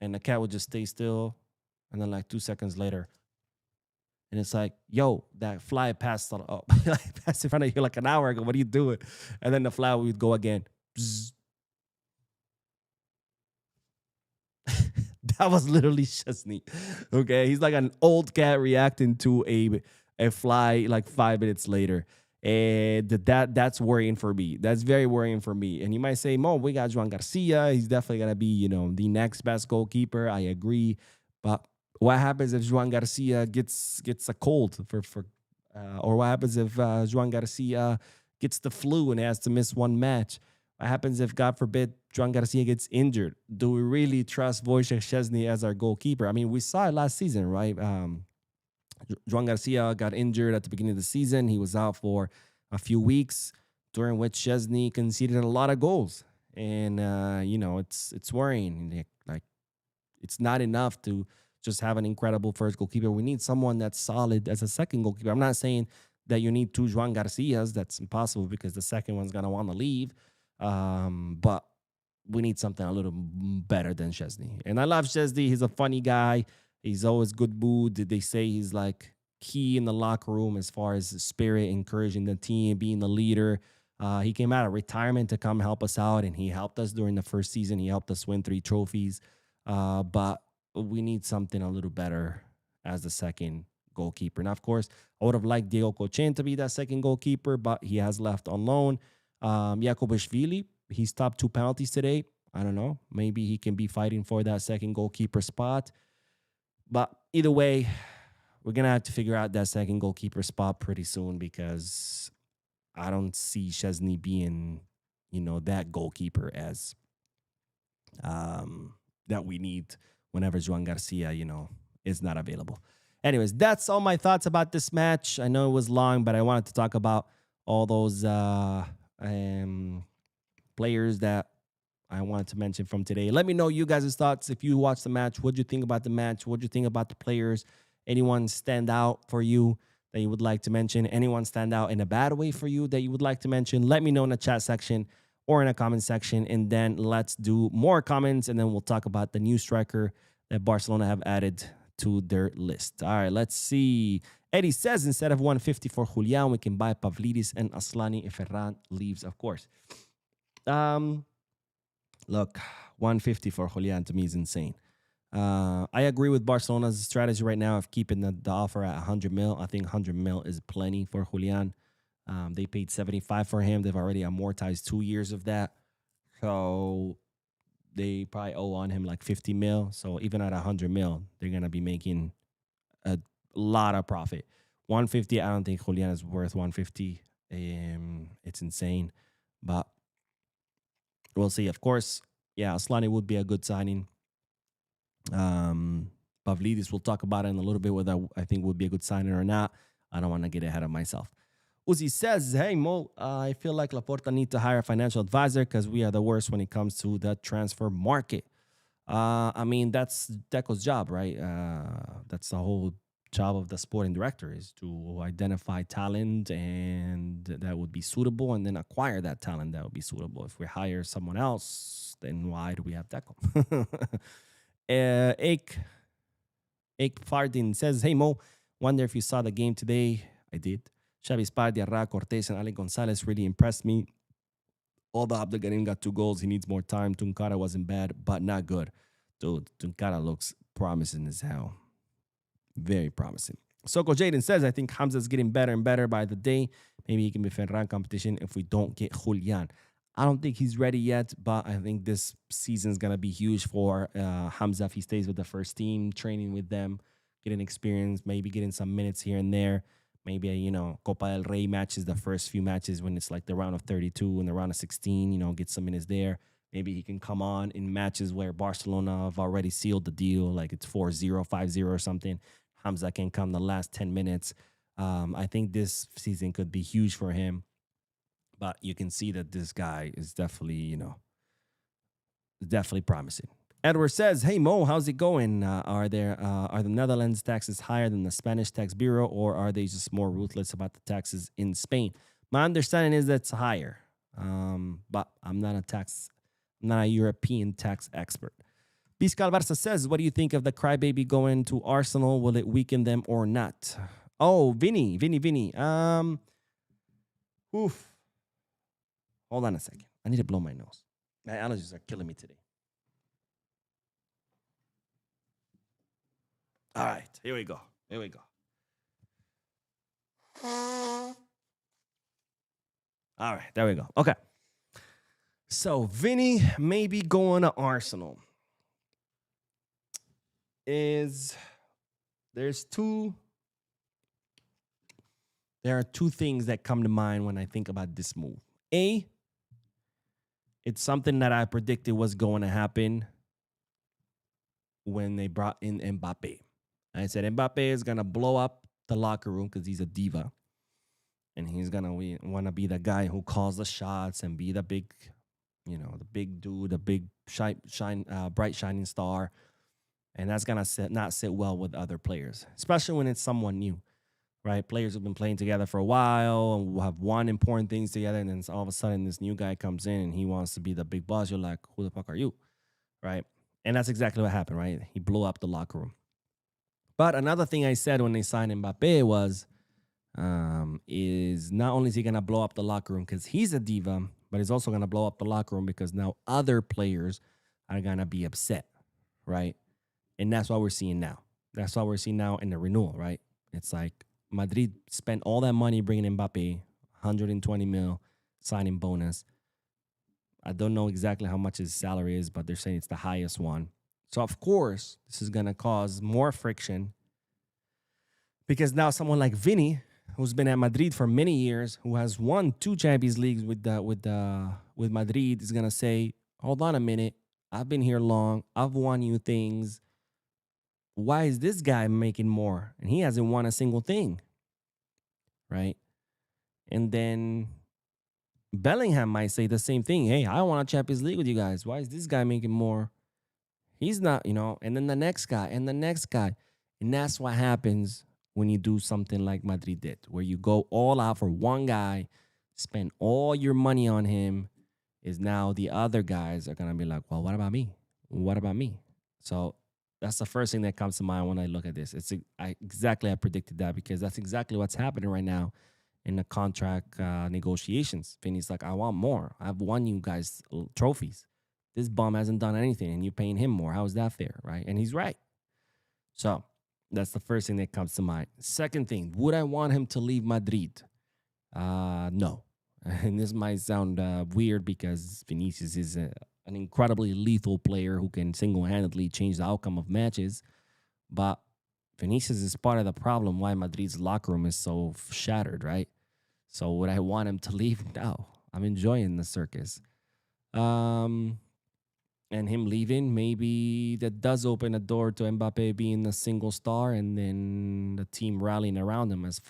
and the cat would just stay still. And then 2 seconds later, and it's yo, that fly passed passed in front of you an hour ago. What are you doing? And then the fly would go again. Bzz. That was literally Szczesny. Okay, he's like an old cat reacting to a fly 5 minutes later, and that's worrying for me. That's very worrying for me. And you might say, Mo, we got Joan Garcia. He's definitely gonna be the next best goalkeeper. I agree, but what happens if Joan Garcia gets a cold or what happens if Joan Garcia gets the flu and has to miss one match? What happens if, God forbid, Joan Garcia gets injured? Do we really trust Wojciech Szczesny as our goalkeeper? I mean, we saw it last season, right? Joan Garcia got injured at the beginning of the season. He was out for a few weeks, during which Szczesny conceded a lot of goals. And, it's worrying. It's not enough to just have an incredible first goalkeeper. We need someone that's solid as a second goalkeeper. I'm not saying that you need two Joan Garcias. That's impossible, because the second one's going to want to leave. But we need something a little better than Szczesny. And I love Szczesny. He's a funny guy. He's always good mood. They say he's key in the locker room as far as the spirit, encouraging the team, being the leader. He came out of retirement to come help us out, and he helped us during the first season. He helped us win 3 trophies. But we need something a little better as the second goalkeeper. Now, of course, I would have liked Diego Cochen to be that second goalkeeper, but he has left on loan. Jakubishvili, he stopped 2 penalties today. I don't know. Maybe he can be fighting for that second goalkeeper spot. But either way, we're gonna have to figure out that second goalkeeper spot pretty soon because I don't see Chesney being, that goalkeeper as that we need whenever Juan Garcia, is not available. Anyways, that's all my thoughts about this match. I know it was long, but I wanted to talk about all those players that I wanted to mention from today. Let me know you guys' thoughts. If you watched the match, what do you think about the match? What do you think about the players? Anyone stand out for you that you would like to mention? Anyone stand out in a bad way for you that you would like to mention? Let me know in the chat section or in a comment section, and then let's do more comments, and then we'll talk about the new striker that Barcelona have added to their list. All right, let's see. Eddie says instead of 150 for Julian, we can buy Pavlidis and Aslani if Ferran leaves, of course. Look, 150 for Julian to me is insane. I agree with Barcelona's strategy right now of keeping the offer at 100 mil. I think 100 mil is plenty for Julian. They paid 75 for him. They've already amortized 2 years of that. So they probably owe on him like 50 mil. So even at 100 mil, they're going to be making a lot of profit. 150, I don't think Julian is worth 150. It's insane. But we'll see. Of course, yeah, Aslani would be a good signing. Pavlidis, we'll talk about it in a little bit, whether I think would be a good signing or not. I don't want to get ahead of myself. Uzi says, hey, Mo, I feel like Laporta need to hire a financial advisor because we are the worst when it comes to the transfer market. I mean, that's Deco's job, right? That's the whole job of the sporting director is to identify talent and that would be suitable and then acquire that talent that would be suitable. If we hire someone else, then why do we have Deco? Ake Fardin says, hey, Mo, wonder if you saw the game today. I did. Xavi Spardi, Arra, Cortés, and Ale Gonzalez really impressed me. Although Abdelgarim got 2 goals, he needs more time. Tunkara wasn't bad, but not good. Dude, Tunkara looks promising as hell. Very promising. Soko Jaden says, I think Hamza's getting better and better by the day. Maybe he can be Ferran competition if we don't get Julian. I don't think he's ready yet, but I think this season is going to be huge for Hamza if he stays with the first team, training with them, getting experience, maybe getting some minutes here and there. Maybe, Copa del Rey matches, the first few matches when it's like the round of 32 and the round of 16, get some minutes there. Maybe he can come on in matches where Barcelona have already sealed the deal, like it's 4-0, 5-0 or something. Hamza can come the last 10 minutes. I think this season could be huge for him. But you can see that this guy is definitely, definitely promising. Edward says, hey, Mo, how's it going? Are the Netherlands taxes higher than the Spanish tax bureau, or are they just more ruthless about the taxes in Spain? My understanding is that's higher, but I'm not a European tax expert. Biscal Barca says, what do you think of the crybaby going to Arsenal? Will it weaken them or not? Oh, Vinny. Oof. Hold on a second. I need to blow my nose. My allergies are killing me today. All right, here we go. All right, there we go. Okay. So, Vinny maybe going to Arsenal. There are 2 things that come to mind when I think about this move. A, it's something that I predicted was going to happen when they brought in Mbappe. I said Mbappe is going to blow up the locker room because he's a diva. And he's going to want to be the guy who calls the shots and be the big, the big dude, the big bright shining star. And that's going to not sit well with other players, especially when it's someone new, right? Players have been playing together for a while and have won important things together. And then all of a sudden this new guy comes in and he wants to be the big boss. You're like, who the fuck are you? Right? And that's exactly what happened, right? He blew up the locker room. But another thing I said when they signed Mbappe was, is not only is he going to blow up the locker room because he's a diva, but he's also going to blow up the locker room because now other players are going to be upset, right? And that's what we're seeing now. That's what we're seeing now in the renewal, right? It's like Madrid spent all that money bringing Mbappe, 120 mil signing bonus. I don't know exactly how much his salary is, but they're saying it's the highest one. So, of course, this is going to cause more friction because now someone like Vinny, who's been at Madrid for many years, who has won 2 Champions Leagues with Madrid, is going to say, hold on a minute. I've been here long. I've won you things. Why is this guy making more? And he hasn't won a single thing, right? And then Bellingham might say the same thing. Hey, I want a Champions League with you guys. Why is this guy making more? He's not, and then the next guy and the next guy. And that's what happens when you do something like Madrid did, where you go all out for one guy, spend all your money on him, is now the other guys are going to be like, well, what about me? What about me? So that's the first thing that comes to mind when I look at this. I predicted that because that's exactly what's happening right now in the contract negotiations. Vinny's like, I want more. I've won you guys trophies. This bum hasn't done anything and you're paying him more. How is that fair, right? And he's right. So that's the first thing that comes to mind. Second thing, would I want him to leave Madrid? No. And this might sound weird because Vinicius is an incredibly lethal player who can single-handedly change the outcome of matches. But Vinicius is part of the problem why Madrid's locker room is so shattered, right? So would I want him to leave? No. I'm enjoying the circus. And him leaving, maybe that does open a door to Mbappe being a single star and then the team rallying around him as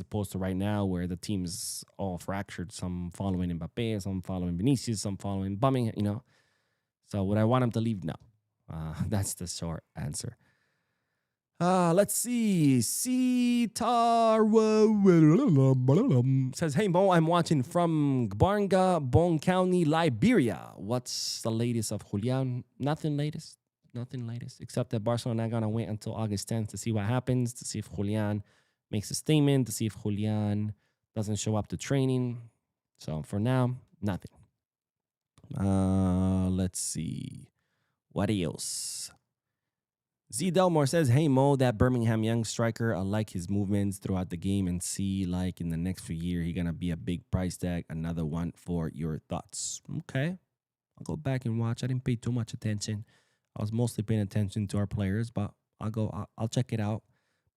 opposed to right now where the team's all fractured. Some following Mbappe, some following Vinicius, some following Birmingham, So would I want him to leave? No. That's the short answer. Let's see. Sitar says, hey, Mo, I'm watching from Barca, Bon County, Liberia. What's the latest of Julian? Nothing latest. Except that Barcelona are going to wait until August 10th to see what happens, to see if Julian makes a statement, to see if Julian doesn't show up to training. So for now, nothing. Let's see. What else? Z Delmore says, hey, Mo, that Birmingham young striker, I like his movements throughout the game and see like in the next few years, he's going to be a big price tag. Another one for your thoughts. Okay. I'll go back and watch. I didn't pay too much attention. I was mostly paying attention to our players, but I'll check it out.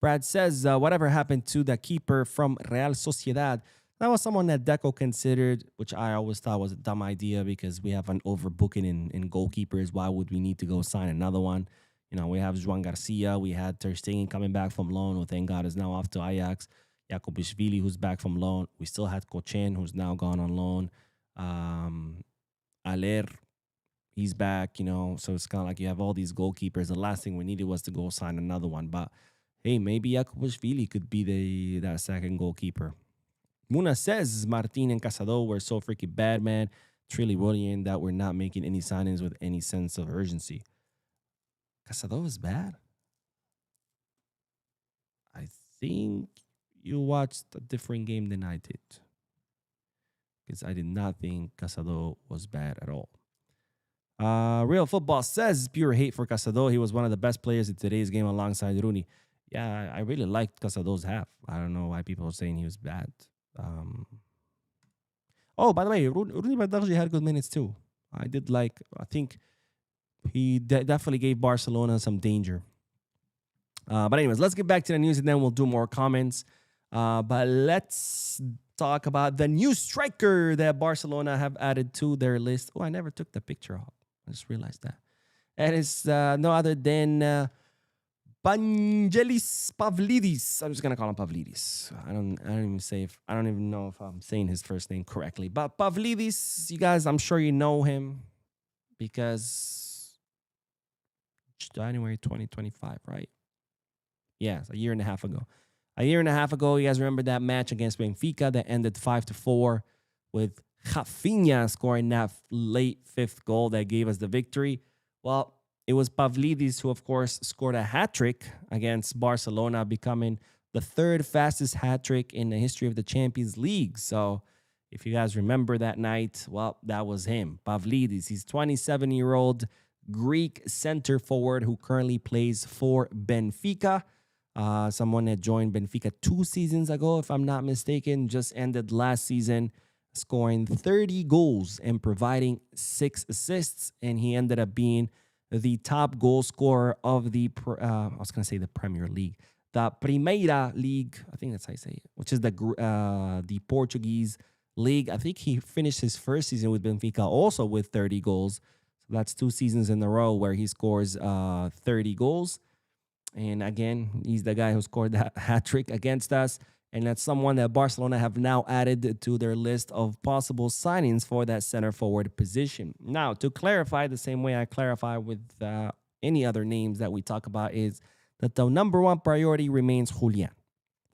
Brad says, whatever happened to the keeper from Real Sociedad? That was someone that Deco considered, which I always thought was a dumb idea because we have an overbooking in goalkeepers. Why would we need to go sign another one? We have Juan Garcia. We had Ter Stegen coming back from loan, who thank God is now off to Ajax. Jakobishvili, who's back from loan. We still had Kochen, who's now gone on loan. Aller, he's back, So it's kind of like you have all these goalkeepers. The last thing we needed was to go sign another one. But, hey, maybe Jakobishvili could be that second goalkeeper. Muna says Martin and Casado were so freaking bad, man. It's really worrying that we're not making any signings with any sense of urgency. Casado is bad? I think you watched a different game than I did. Because I did not think Casado was bad at all. Real Football says pure hate for Casado. He was one of the best players in today's game alongside Rooney. Yeah, I really liked Casado's half. I don't know why people are saying he was bad. Oh, by the way, Rooney Prodigy had good minutes too. I think he definitely gave Barcelona some danger. But anyways, let's get back to the news and then we'll do more comments. But let's talk about the new striker that Barcelona have added to their list. Oh, I never took the picture off. I just realized that. And it's no other than Vangelis Pavlidis. I'm just gonna call him Pavlidis. I don't even know if I'm saying his first name correctly. But Pavlidis, you guys, I'm sure you know him because January 2025, right? Yes, a year and a half ago. You guys remember that match against Benfica that ended 5-4 with Rafinha scoring that late fifth goal that gave us the victory. Well, it was Pavlidis who, of course, scored a hat-trick against Barcelona, becoming the third fastest hat-trick in the history of the Champions League. So if you guys remember that night, well, that was him, Pavlidis. He's 27-year-old Greek center forward who currently plays for Benfica. Someone that joined Benfica 2 seasons ago, if I'm not mistaken, just ended last season scoring 30 goals and providing 6 assists. And he ended up being the top goal scorer of the I was going to say the Premier League, the Primeira League. I think that's how you say it, which is the Portuguese league. I think he finished his first season with Benfica also with 30 goals. So that's 2 seasons in a row where he scores 30 goals. And again, he's the guy who scored that hat trick against us. And that's someone that Barcelona have now added to their list of possible signings for that center forward position. Now, to clarify, the same way I clarify with any other names that we talk about, is that the number one priority remains Julian,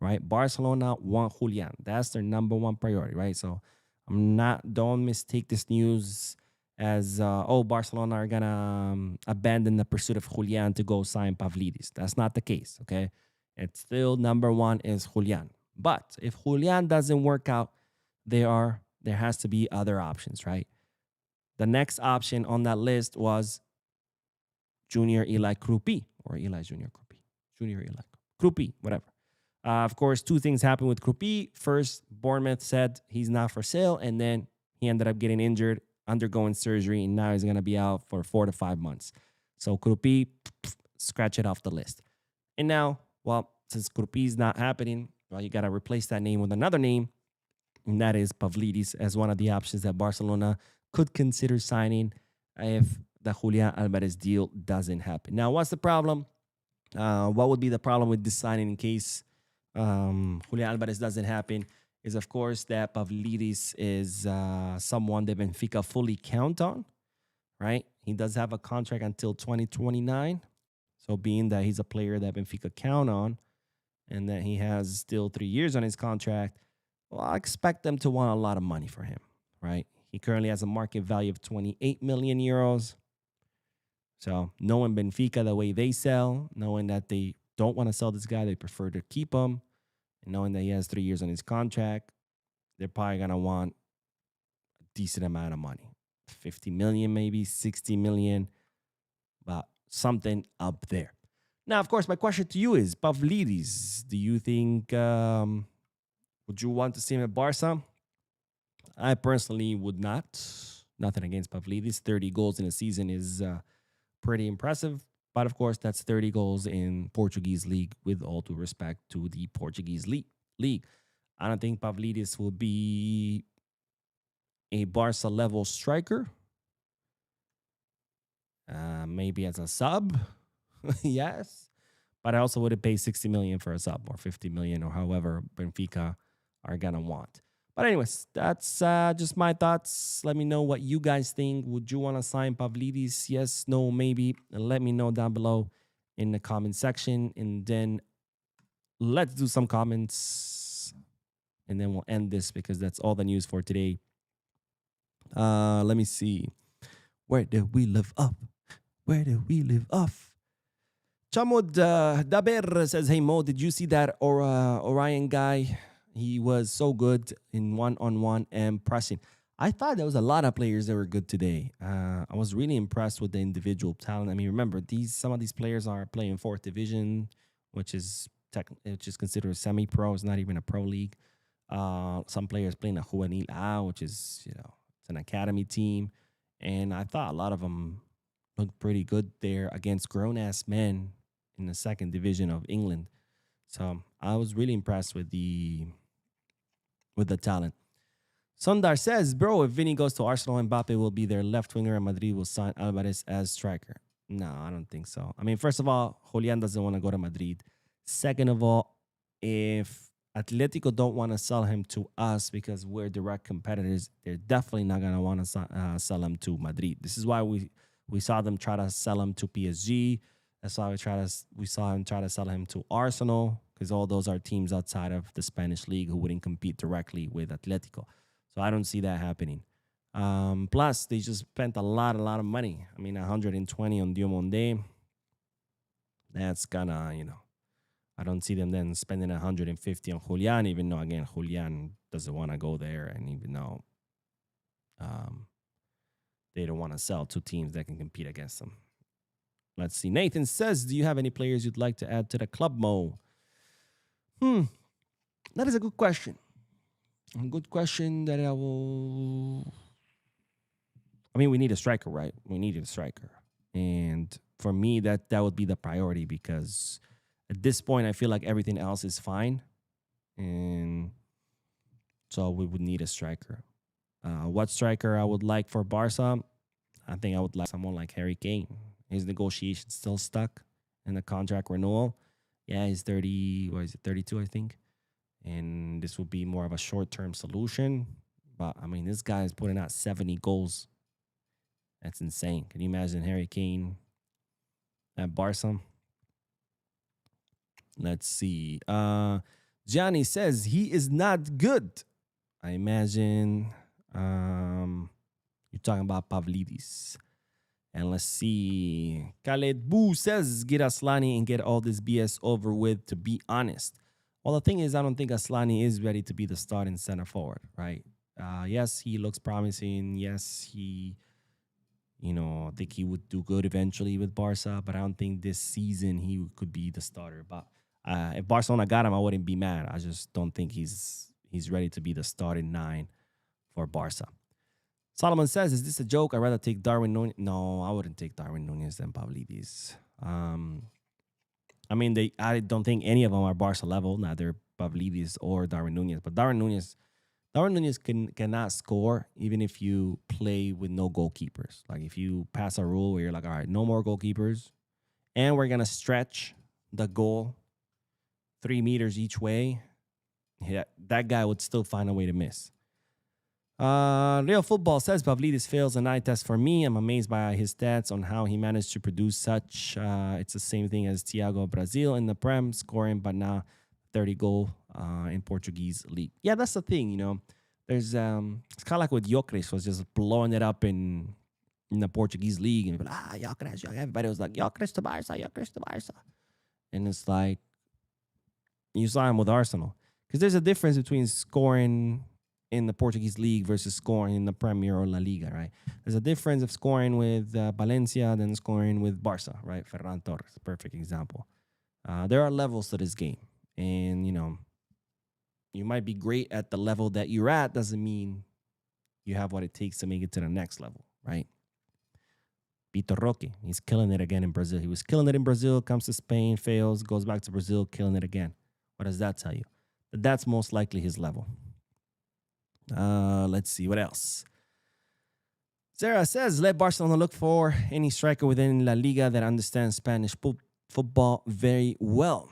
right? Barcelona want Julian. That's their number one priority, right? So don't mistake this news as, Barcelona are going to abandon the pursuit of Julian to go sign Pavlidis. That's not the case, okay? It's still number one is Julian. But if Julian doesn't work out, there has to be other options, right? The next option on that list was Junior Eli Krupi, or Eli Junior Krupi. Junior Eli Krupi, whatever. Of course, two things happened with Krupi. First, Bournemouth said he's not for sale, and then he ended up getting injured, undergoing surgery, and now he's going to be out for 4 to 5 months. So Krupi, scratch it off the list. And now, well, since Krupi is not happening, well, you got to replace that name with another name, and that is Pavlidis as one of the options that Barcelona could consider signing if the Julian Alvarez deal doesn't happen. Now, what's the problem? What would be the problem with this signing in case Julian Alvarez doesn't happen? Is, of course, that Pavlidis is someone that Benfica fully count on, right? He does have a contract until 2029. So being that he's a player that Benfica count on, and that he has still 3 years on his contract, well, I expect them to want a lot of money for him, right? He currently has a market value of 28 million euros. So knowing Benfica the way they sell, knowing that they don't want to sell this guy, they prefer to keep him, and knowing that he has 3 years on his contract, they're probably going to want a decent amount of money. 50 million, maybe 60 million, but something up there. Now, of course, my question to you is, Pavlidis, do you think, would you want to see him at Barca? I personally would not. Nothing against Pavlidis. 30 goals in a season is pretty impressive. But, of course, that's 30 goals in Portuguese league, with all due respect to the Portuguese league. I don't think Pavlidis will be a Barca-level striker. Maybe as a sub. Yes, but I also wouldn't pay 60 million for a sub, or 50 million, or however Benfica are gonna want. But anyways, that's just my thoughts. Let me know what you guys think. Would you want to sign Pavlidis? Yes, no, maybe. And let me know down below in the comment section, and then let's do some comments, and then we'll end this because that's all the news for today. Let me see. Where did we live up? Where did we live off? Chamud Daber says, hey Mo, did you see that Orion guy? He was so good in one-on-one and pressing. I thought there was a lot of players that were good today. I was really impressed with the individual talent. I mean, remember, some of these players are playing 4th division, which is considered semi-pro. It's not even a pro league. Some players playing a Juvenil A, which is, it's an academy team. And I thought a lot of them looked pretty good there against grown-ass men in the 2nd division of England. So I was really impressed with the talent. Sundar says, bro, if Vinny goes to Arsenal, Mbappe will be their left winger and Madrid will sign Alvarez as striker. No, I don't think so. I mean, first of all, Julian doesn't want to go to Madrid. Second of all, if Atletico don't want to sell him to us because we're direct competitors, they're definitely not going to want to sell him to Madrid. This is why we saw them try to sell him to PSG. That's why we saw him try to sell him to Arsenal, because all those are teams outside of the Spanish league who wouldn't compete directly with Atletico. So I don't see that happening. Plus, they just spent a lot of money. I mean, 120 on Diomande. That's gonna, I don't see them then spending 150 on Julian, even though, again, Julian doesn't want to go there, and even though they don't want to sell to teams that can compete against them. Let's see. Nathan says, do you have any players you'd like to add to the club, Mo? That is a good question. A good question that I will... I mean, we need a striker, right? We needed a striker. And for me, that would be the priority, because at this point, I feel like everything else is fine. And so we would need a striker. What striker I would like for Barca? I think I would like someone like Harry Kane. His negotiation still stuck in the contract renewal. Yeah, he's 30, what is it, 32, I think. And this would be more of a short-term solution. But, I mean, this guy is putting out 70 goals. That's insane. Can you imagine Harry Kane at Barca? Let's see. Johnny says he is not good. I imagine you're talking about Pavlidis. And let's see. Khaled Boo says, get Aslani and get all this BS over with, to be honest. Well, the thing is, I don't think Aslani is ready to be the starting center forward, right? Yes, he looks promising. Yes, I think he would do good eventually with Barca, but I don't think this season he could be the starter. But if Barcelona got him, I wouldn't be mad. I just don't think he's ready to be the starting 9 for Barca. Solomon says, is this a joke? I'd rather take Darwin Nunez. No, I wouldn't take Darwin Nunez than Pavlidis. I mean, I don't think any of them are Barca level, neither Pavlidis or Darwin Nunez. But Darwin Nunez cannot score even if you play with no goalkeepers. Like, if you pass a rule where you're like, all right, no more goalkeepers, and we're going to stretch the goal 3 meters each way, yeah, that guy would still find a way to miss. Real Football says Pavlidis fails an eye test for me. I'm amazed by his stats on how he managed to produce such. It's the same thing as Thiago Brazil in the Prem, scoring, but now 30 goal in Portuguese league. Yeah, that's the thing, There's it's kind of like with Gyökeres was just blowing it up in the Portuguese league, and Gyökeres. Everybody was like, Gyökeres to Barca, Gyökeres to Barca. And it's like, you saw him with Arsenal. Because there's a difference between scoring in the Portuguese league versus scoring in the Premier or La Liga, right? There's a difference of scoring with Valencia than scoring with Barca, right? Ferran Torres, a perfect example. There are levels to this game. And, you might be great at the level that you're at. Doesn't mean you have what it takes to make it to the next level, right? Vitor Roque, he's killing it again in Brazil. He was killing it in Brazil, comes to Spain, fails, goes back to Brazil, killing it again. What does that tell you? That's most likely his level. Let's see, what else? Sarah says, let Barcelona look for any striker within La Liga that understands Spanish football very well.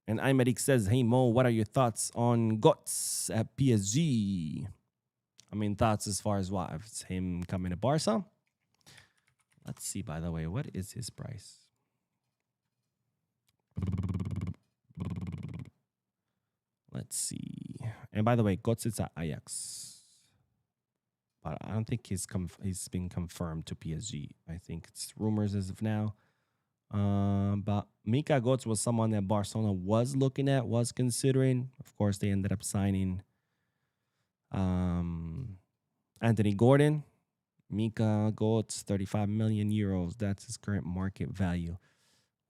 And Aymeric says, hey Mo, what are your thoughts on Götze at PSG? I mean, thoughts as far as what? If it's him coming to Barca? Let's see, by the way, what is his price? Let's see. And by the way, Götze is at Ajax. But I don't think he's been confirmed to PSG. I think it's rumors as of now. But Mika Götze was someone that Barcelona was looking at, was considering. Of course, they ended up signing Anthony Gordon. Mika Götze, 35 million euros. That's his current market value,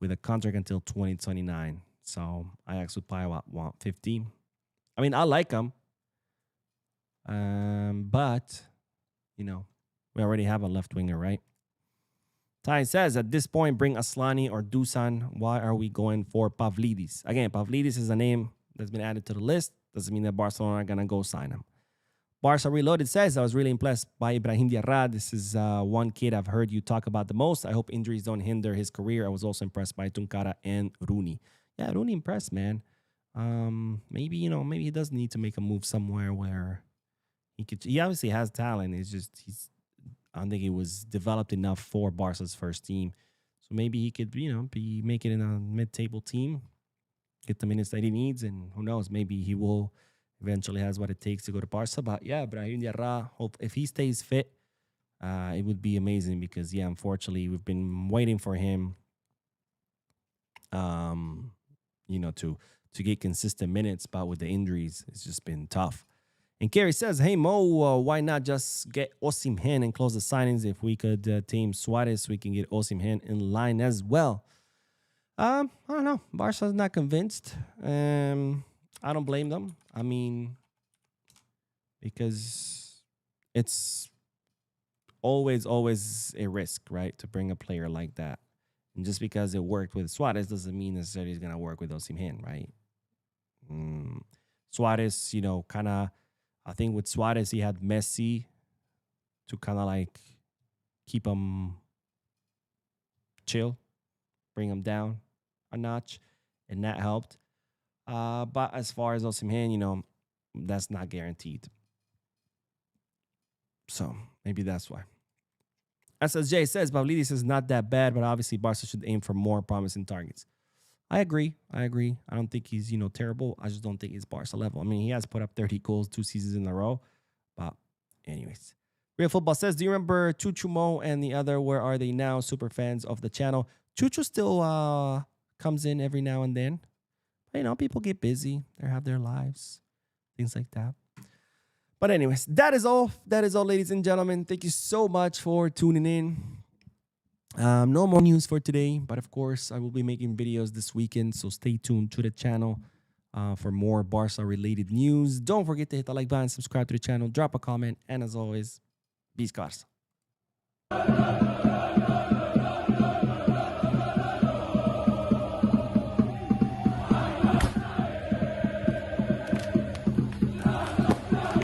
with a contract until 2029. So Ajax would probably want 15. I mean, I like him. But, we already have a left winger, right? Ty says, at this point, bring Aslani or Dusan. Why are we going for Pavlidis? Again, Pavlidis is a name that's been added to the list. Doesn't mean that Barcelona are going to go sign him. Barca Reloaded says, I was really impressed by Ibrahim Diarra. This is one kid I've heard you talk about the most. I hope injuries don't hinder his career. I was also impressed by Tunkara and Rooney. Yeah, Rooney impressed, man. Maybe he does need to make a move somewhere where he obviously has talent. It's just, I don't think he was developed enough for Barca's first team. So maybe he could, be making in a mid-table team, get the minutes that he needs, and who knows, maybe he will eventually has what it takes to go to Barca. But yeah, Brahim Diarra, if he stays fit, it would be amazing because, yeah, unfortunately, we've been waiting for him, to get consistent minutes, but with the injuries, it's just been tough. And Kerry says, hey, Mo, why not just get Osimhen and close the signings? If we could tame Suarez, we can get Osimhen in line as well. I don't know. Barca's not convinced. I don't blame them. I mean, because it's always a risk, right, to bring a player like that. And just because it worked with Suarez doesn't mean necessarily it's going to work with Osimhen, right? Suarez, kind of, I think with Suarez, he had Messi to kind of like keep him chill, bring him down a notch, and that helped. But as far as Osimhen, that's not guaranteed. So maybe that's why. SSJ says, Pavlidis is not that bad, but obviously Barca should aim for more promising targets. I agree. I don't think he's, terrible. I just don't think he's Barca level. I mean, he has put up 30 goals 2 seasons in a row. But anyways. Real Football says, do you remember Chuchu Mo and the other? Where are they now? Super fans of the channel. Chuchu still comes in every now and then. But, people get busy. They have their lives. Things like that. But anyways, that is all. That is all, ladies and gentlemen. Thank you so much for tuning in. No more news for today, but of course, I will be making videos this weekend, so stay tuned to the channel for more Barca-related news. Don't forget to hit the like button, subscribe to the channel, drop a comment, and as always, peace, Barca.